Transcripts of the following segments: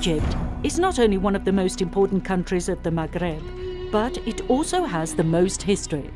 Egypt is not only one of the most important countries of the Maghreb, but it also has the most history.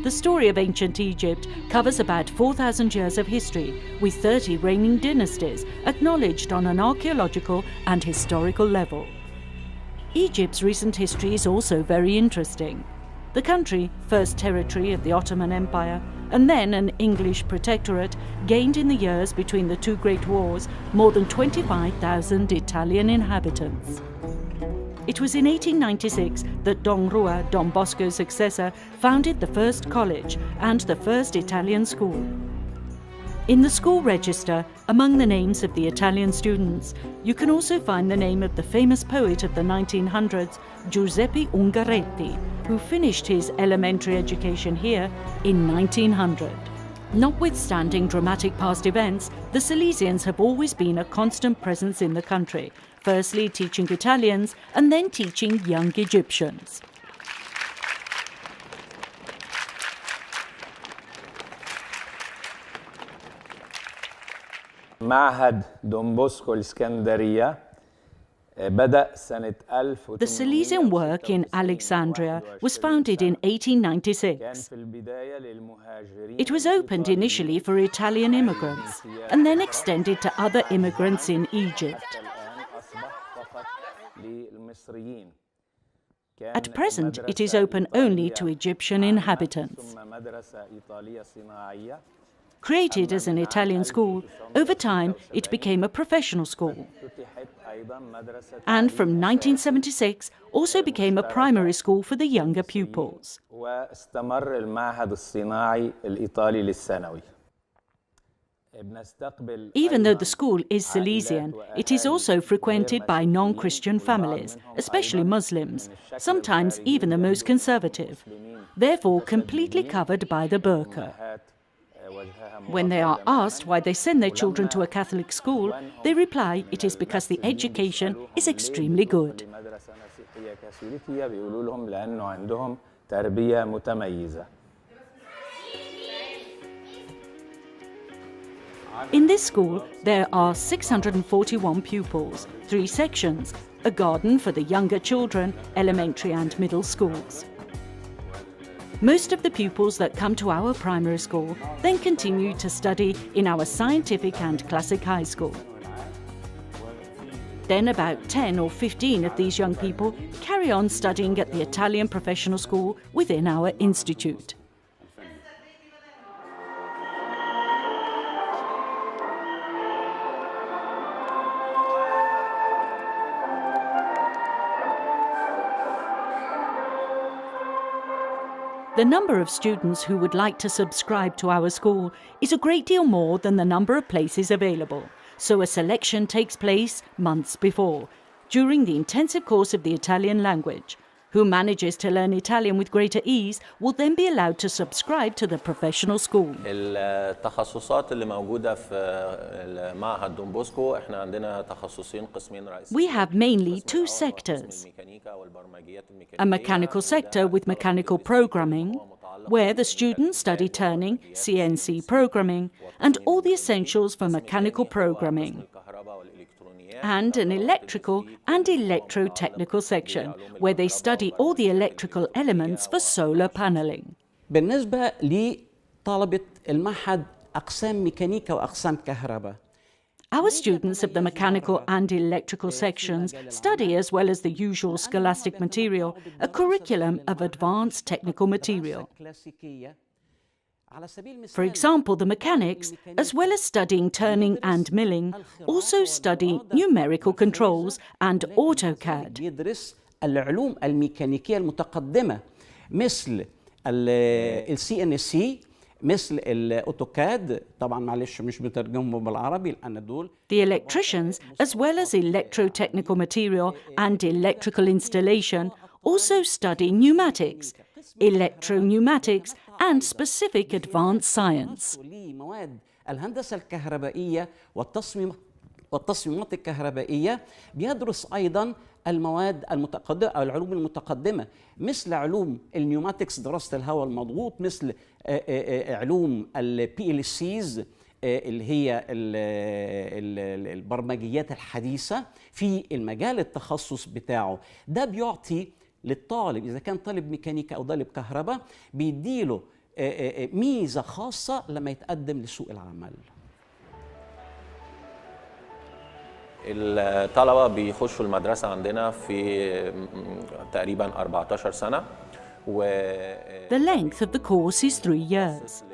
The story of ancient Egypt covers about 4,000 years of history, with 30 reigning dynasties acknowledged on an archaeological and historical level. Egypt's recent history is also very interesting. The country, first territory of the Ottoman Empire, and then an English protectorate, gained in the years between the two great wars more than 25,000 Italian inhabitants. It was in 1896 that Don Bosco's successor, founded the first college and the first Italian school. In the school register, among the names of the Italian students, you can also find the name of the famous poet of the 1900s, Giuseppe Ungaretti, who finished his elementary education here in 1900. Notwithstanding dramatic past events, the Salesians have always been a constant presence in the country, firstly teaching Italians and then teaching young Egyptians. معهد دون بوسكو الإسكندرية بدأ سنة 1800. The Salesian work in Alexandria was founded in 1896. It was opened initially for Italian immigrants and then extended to other immigrants in Egypt. At present, it is open only to Egyptian inhabitants. Created as an Italian school, over time it became a professional school. And from 1976 also became a primary school for the younger pupils. Even though the school is Salesian, it is also frequented by non-Christian families, especially Muslims, sometimes even the most conservative, therefore completely covered by the burqa. When they are asked why they send their children to a Catholic school, they reply it is because the education is extremely good. In this school, there are 641 pupils, 3 sections, a garden for the younger children, elementary and middle schools. Most of the pupils that come to our primary school then continue to study in our scientific and classic high school. Then about 10 or 15 of these young people carry on studying at the Italian professional school within our institute. The number of students who would like to subscribe to our school is a great deal more than the number of places available, so a selection takes place months before, during the intensive course of the Italian language. Who manages to learn Italian with greater ease will then be allowed to subscribe to the professional school. التخصصات اللي موجودة في معهد دون بوسكو احنا عندنا تخصصين قسمين رئيسيين. We have mainly 2 sectors. A mechanical sector with mechanical programming, where the students study turning, CNC programming, and all the essentials for mechanical programming. And an electrical and electrotechnical section, where they study all the electrical elements for solar paneling. بالنسبة لطلبة المعهد أقسام ميكانيكا وأقسام كهرباء. Our students of the mechanical and electrical sections study, as well as the usual scholastic material, a curriculum of advanced technical material. For example, the mechanics, as well as studying turning and milling, also study numerical controls and AutoCAD. يدرس العلوم الميكانيكية المتقدمة مثل CNC، مثل الأوتوكاد، طبعا معلش مش بترجمه بالعربي لأن دول. The electricians, as well as electrotechnical material and electrical installation, also study pneumatics, electropneumatics, and specific advanced science. مواد الهندسة الكهربائية والتصميمات الكهربائية بيدرس أيضا المواد المتقدمة أو العلوم المتقدمة مثل علوم النيوماتكس، دراسة الهواء المضغوط، مثل علوم PLCs، اللي هي البرمجيات الحديثة في المجال التخصص بتاعه. ده بيعطي للطالب، إذا كان طالب ميكانيكا أو طالب كهرباء، بيديله ميزة خاصة لما يتقدم لسوق العمل. الطلبة بيخشوا المدرسة عندنا في تقريبا 14 سنة. The length of the course is 3 years.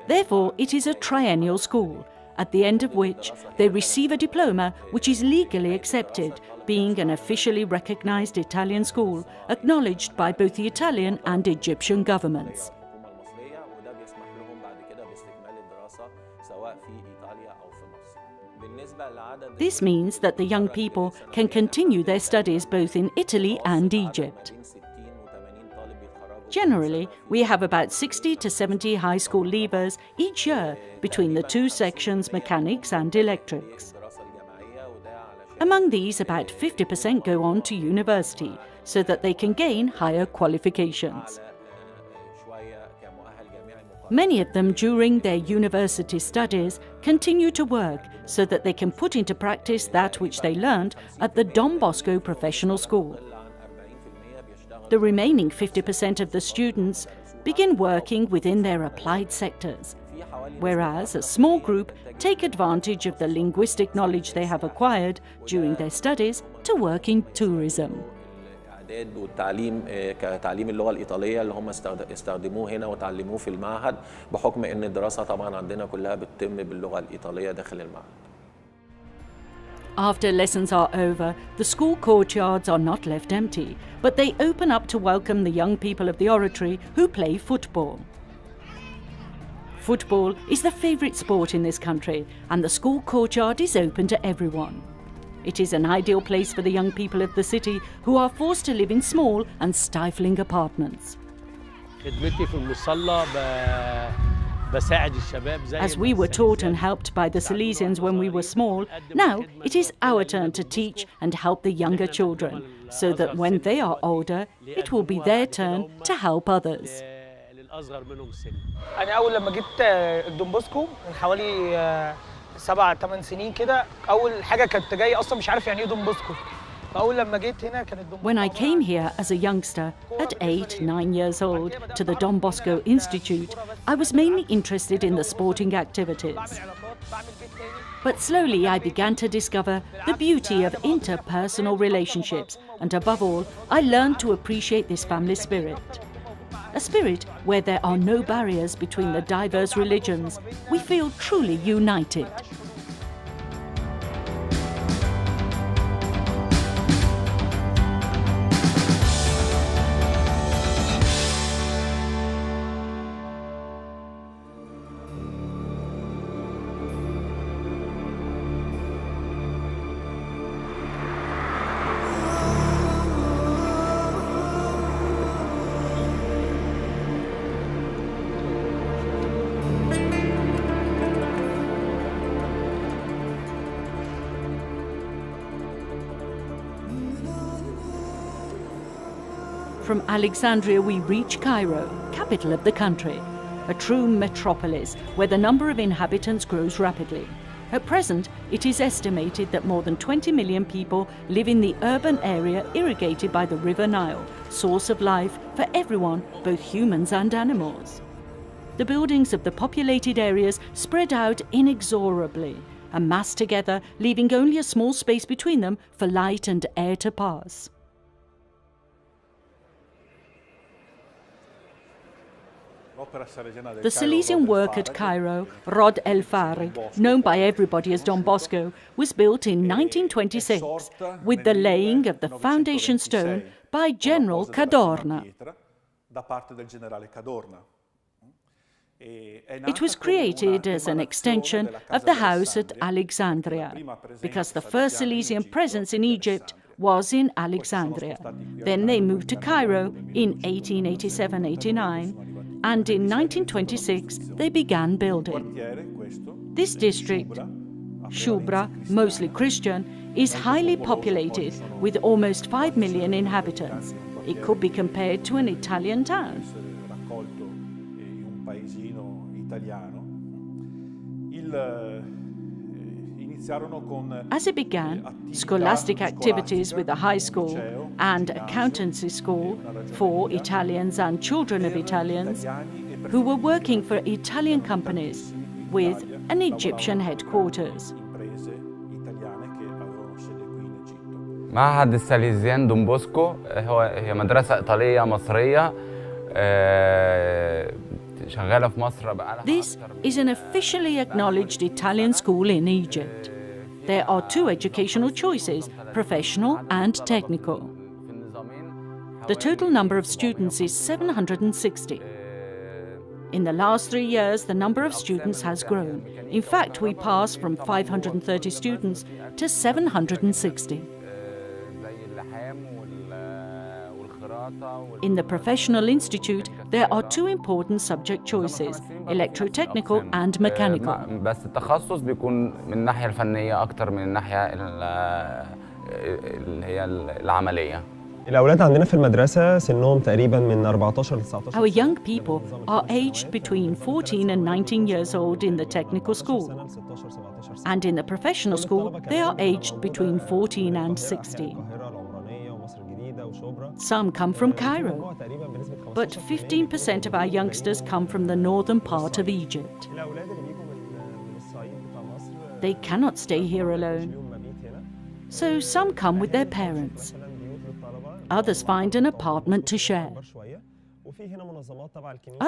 Therefore, it is a triennial school, at the end of which they receive a diploma which is legally accepted, being an officially recognized Italian school, acknowledged by both the Italian and Egyptian governments. This means that the young people can continue their studies both in Italy and Egypt. Generally, we have about 60 to 70 high school leavers each year between the two sections, mechanics and electrics. Among these, about 50% go on to university so that they can gain higher qualifications. Many of them, during their university studies, continue to work so that they can put into practice that which they learned at the Don Bosco Professional School. The remaining 50% of the students begin working within their applied sectors, whereas a small group take advantage of the linguistic knowledge they have acquired during their studies to work in tourism. والتعليم كتعليم اللغة الإيطالية اللي هم استخدموه هنا وتعلموه في المعهد، بحكم إن الدراسة طبعا عندنا كلها بتتم باللغة الإيطالية داخل المعهد. After lessons are over, the school courtyards are not left empty, but they open up to welcome the young people of the oratory who play football. Football is the favourite sport in this country, and the school courtyard is open to everyone. It is an ideal place for the young people of the city who are forced to live in small and stifling apartments. As we were taught and helped by the Salesians when we were small, now it is our turn to teach and help the younger children, so that when they are older, it will be their turn to help others. أنا أول لما جيت دون بوسكو من حوالي 7-8 سنين كده، أول حاجة كنت جاي أصلاً مش عارف يعني إيه دون بوسكو. When I came here as a youngster, at 8-9 years old, to the Don Bosco Institute, I was mainly interested in the sporting activities. But slowly I began to discover the beauty of interpersonal relationships, and above all, I learned to appreciate this family spirit. A spirit where there are no barriers between the diverse religions. We feel truly united. From Alexandria we reach Cairo, capital of the country, a true metropolis where the number of inhabitants grows rapidly. At present, it is estimated that more than 20 million people live in the urban area irrigated by the River Nile, source of life for everyone, both humans and animals. The buildings of the populated areas spread out inexorably, amassed together, leaving only a small space between them for light and air to pass. The Salesian work at Cairo, Rod El Fari, known by everybody as Don Bosco, was built in 1926 with the laying of the foundation stone by General Cadorna. It was created as an extension of the house at Alexandria, because the first Salesian presence in Egypt was in Alexandria. Then they moved to Cairo in 1887-89, and in 1926 they began building. This district, Shubra, mostly Christian, is highly populated with almost 5 million inhabitants. It could be compared to an Italian town. As it began, scholastic activities with the high school and accountancy school for Italians and children of Italians who were working for Italian companies with an Egyptian headquarters. معهد السالزيان دون بوسكو هي مدرسة إيطالية مصرية شغالة في مصر بقالها. This is an officially acknowledged Italian school in Egypt. There are two educational choices, professional and technical. The total number of students is 760. In the last 3 years, the number of students has grown. In fact, we passed from 530 students to 760. In the Professional Institute, there are two important subject choices, electrotechnical and mechanical. بس التخصص بيكون من الناحية الفنية أكتر من الناحية اللي هي العملية. الأولاد عندنا في المدرسة سنهم تقريباً من 14 ل 19. Our young people are aged between 14 and 19 years old in the technical school. And in the professional school, they are aged between 14 and 16. Some come from Cairo, but 15% of our youngsters come from the northern part of Egypt. They cannot stay here alone, so some come with their parents. Others find an apartment to share.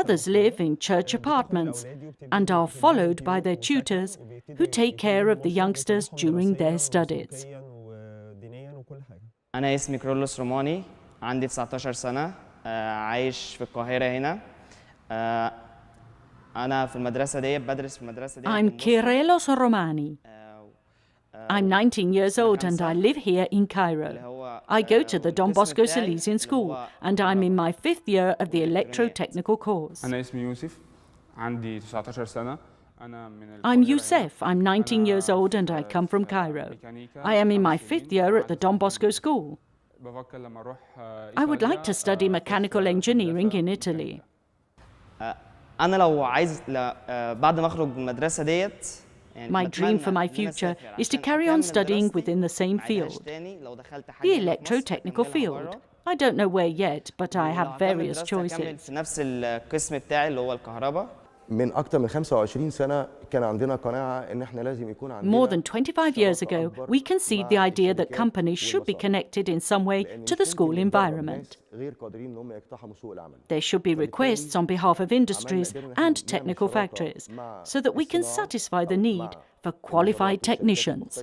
Others live in church apartments and are followed by their tutors who take care of the youngsters during their studies. أنا اسمي كرولوس روماني، عندي 19 سنة، عايش في القاهرة هنا. أنا في المدرسة دي بدرس في المدرسة دي. I'm Kyrillos Romani. I'm 19 years old and I live here in Cairo. I go to the Don Bosco Missioni school and I'm in my 5th year of the electrotechnical course. أنا اسمي يوسف، عندي 19 سنة. I'm Youssef. I'm 19 years old and I come from Cairo. I am in my 5th year at the Don Bosco school. I would like to study mechanical engineering in Italy. أنا لو عايز بعد ما أخرج من المدرسة ديت. My dream for my future is to carry on studying within the same field, the electrotechnical field. I don't know where yet, but I have various choices. في نفس القسم بتاعي اللي هو الكهرباء. من أكتر من 25 سنة كان عندنا قناعة إن إحنا لازم يكون عندنا. More than 25 years ago, we conceived the idea that companies should be connected in some way to the school environment. There should be requests on behalf of industries and technical factories so that we can satisfy the need for qualified technicians.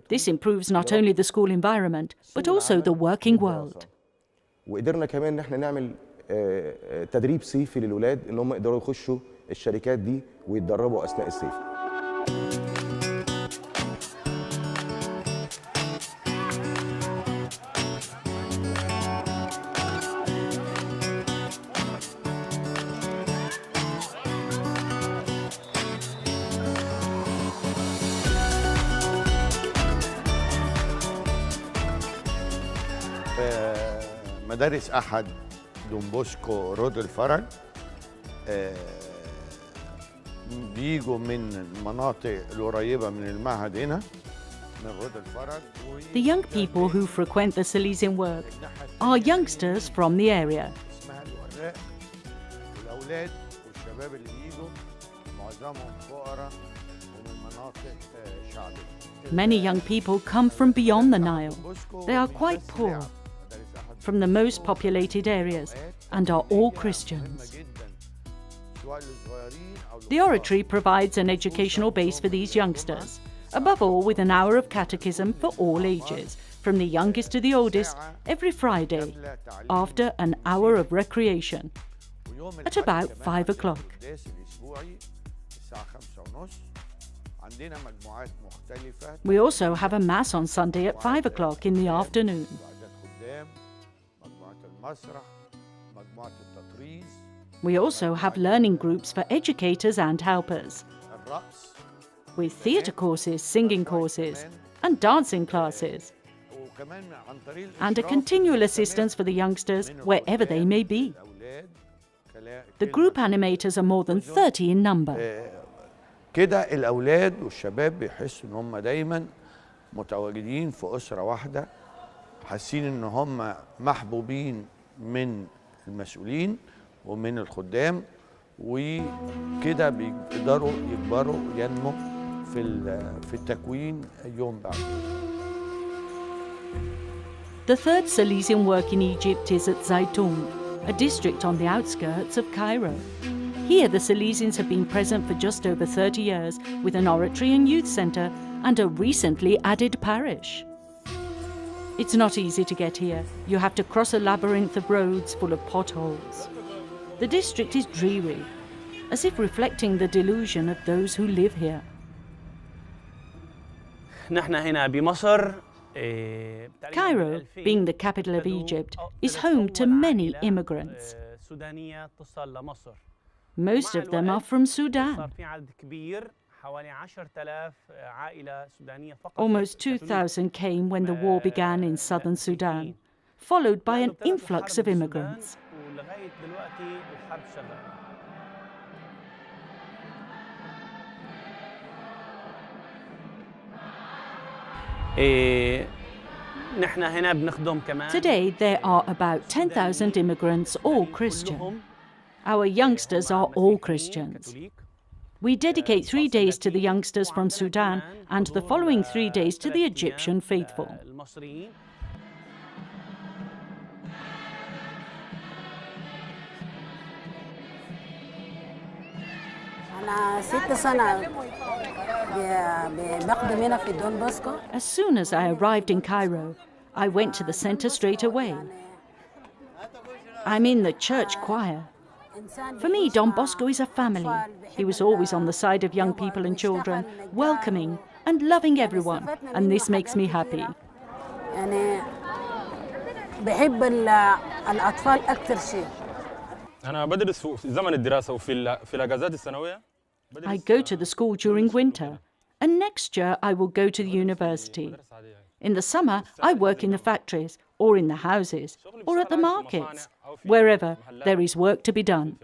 This improves not only the school environment, but also the working world. وقدرنا كمان إن إحنا نعمل تدريب صيفي للولاد ان هم يقدروا يخشوا الشركات دي ويتدربوا اثناء الصيف. مدارس أحد دون بوسكو رود الفرج بيجوا من المناطق القريبة من المعهد هنا من رود الفرج. The young people who frequent the Salesian work are youngsters from the area. اسمها الوراق، والأولاد والشباب اللي بيجوا معظمهم فقراء ومن مناطق شعبية. Many young people come from beyond the Nile. They are quite poor, from the most populated areas, and are all Christians. The oratory provides an educational base for these youngsters, above all with an hour of catechism for all ages, from the youngest to the oldest, every Friday, after an hour of recreation, at about 5 o'clock. We also have a Mass on Sunday at 5 o'clock in the afternoon. We also have learning groups for educators and helpers, with theatre courses, singing courses, and dancing classes, and a continual assistance for the youngsters wherever they may be. The group animators are more than 30 in number. كده الأولاد والشباب بيحسوا إن هم دايما متواجدين في أسرة واحدة، حاسين إن هم محبوبين من المسؤولين ومن الخدام، وكده بيقدروا يكبروا وينموا في التكوين يوم بعد. The third Salesian work in Egypt is at Zaytun, a district on the outskirts of Cairo. Here the Salesians have been present for just over 30 years with an oratory and youth centre and a recently added parish. It's not easy to get here. You have to cross a labyrinth of roads full of potholes. The district is dreary, as if reflecting the delusion of those who live here. نحن هنا بمصر. Cairo, being the capital of Egypt, is home to many immigrants. Most of them are from Sudan. Almost 2,000 came when the war began in southern Sudan, followed by an influx of immigrants. Today there are about 10,000 immigrants, all Christian. Our youngsters are all Christians. We dedicate 3 days to the youngsters from Sudan and the following 3 days to the Egyptian faithful. As soon as I arrived in Cairo, I went to the center straight away. I'm in the church choir. For me, Don Bosco is a family. He was always on the side of young people and children, welcoming and loving everyone, and this makes me happy. بحب الأطفال أكثر شيء. أنا بدرس في زمن الدراسة وفي الأجازات السنوية. I go to the school during winter, and next year I will go to the university. In the summer, I work in the factories, or in the houses, or at the markets, wherever there is work to be done.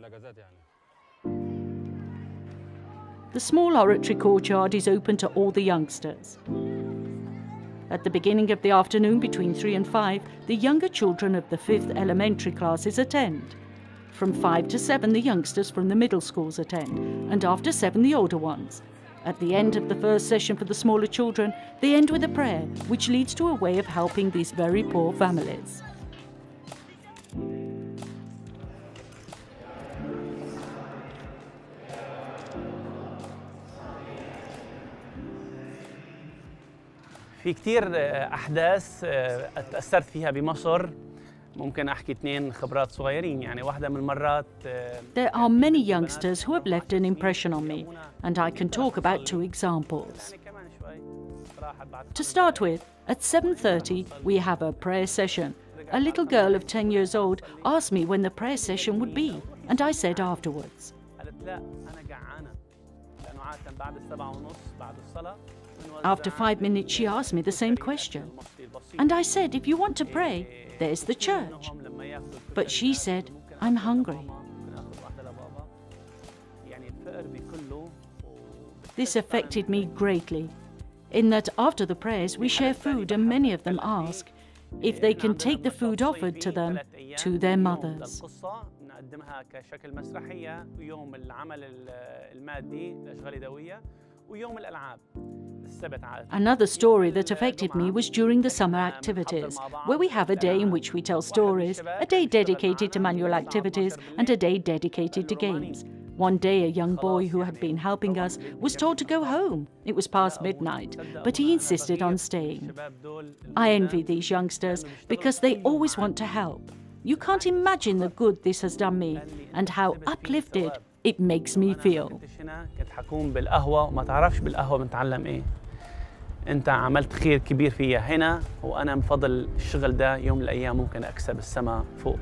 The small oratory courtyard is open to all the youngsters. At the beginning of the afternoon, between 3 and 5, the younger children of the 5th elementary classes attend. From 5 to 7, the youngsters from the middle schools attend, and after 7, the older ones. At the end of the first session for the smaller children, they end with a prayer, which leads to a way of helping these very poor families. في كتير أحداث تأثرت فيها بمصر. ممكن أحكي 2 خبرات صغيرين، يعني واحدة من المرات. There are many youngsters who have left an impression on me, and I can talk about 2 examples. To start with, at 7:30 we have a prayer session. A little girl of 10 years old asked me when the prayer session would be, and I said afterwards. After 5 minutes she asked me the same question, and I said, if you want to pray, there's the church. But she said, I'm hungry. This affected me greatly, in that after the prayers we share food, and many of them ask if they can take the food offered to them to their mothers. Another story that affected me was during the summer activities, where we have a day in which we tell stories, a day dedicated to manual activities, and a day dedicated to games. One day, a young boy who had been helping us was told to go home. It was past midnight, but he insisted on staying. I envy these youngsters because they always want to help. You can't imagine the good this has done me and how uplifted it makes me feel. كنت حكون بالقهوة وما تعرفش بالقهوة بنتعلم إيه. أنت عملت خير كبير فيا هنا، وأنا من فضل الشغل ده يوم من الأيام ممكن أكسب السما فوق.